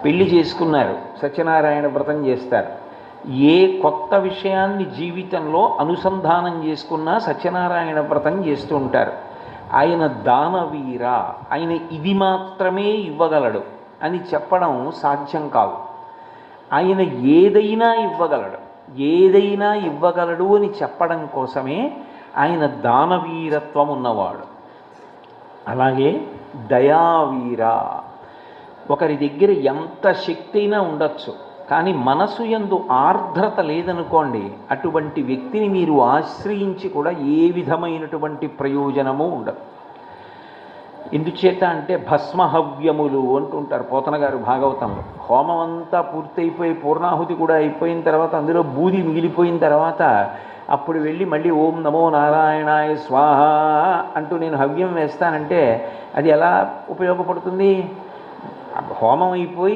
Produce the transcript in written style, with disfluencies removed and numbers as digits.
పెళ్లి చేసుకున్నారు, సత్యనారాయణ వ్రతం చేస్తారు. ఏ కొత్త విషయాన్ని జీవితంలో అనుసంధానం చేసుకున్నా సత్యనారాయణ వ్రతం చేస్తూ ఉంటారు. ఆయన దానవీర, ఆయన ఇది మాత్రమే ఇవ్వగలడు అని చెప్పడం సాధ్యం కాదు. ఆయన ఏదైనా ఇవ్వగలడు, ఏదైనా ఇవ్వగలడు అని చెప్పడం కోసమే ఆయన దానవీరత్వం ఉన్నవాడు. అలాగే దయావీర, ఒకరి దగ్గర ఎంత శక్తి అయినా ఉండొచ్చు, కానీ మనసు యందు ఆర్ద్రత లేదనుకోండి, అటువంటి వ్యక్తిని మీరు ఆశ్రయించి కూడా ఏ విధమైనటువంటి ప్రయోజనము ఉండదు. ఎందుచేత అంటే భస్మహవ్యములు అంటుంటారు పోతన గారు భాగవతంలో. హోమం అంతా పూర్తయిపోయి పూర్ణాహుతి కూడా అయిపోయిన తర్వాత అందులో బూది మిగిలిపోయిన తర్వాత అప్పుడు వెళ్ళి మళ్ళీ ఓం నమో నారాయణాయ స్వాహ అంటూ నేను హవ్యం వేస్తానంటే అది ఎలా ఉపయోగపడుతుంది? హోమం అయిపోయి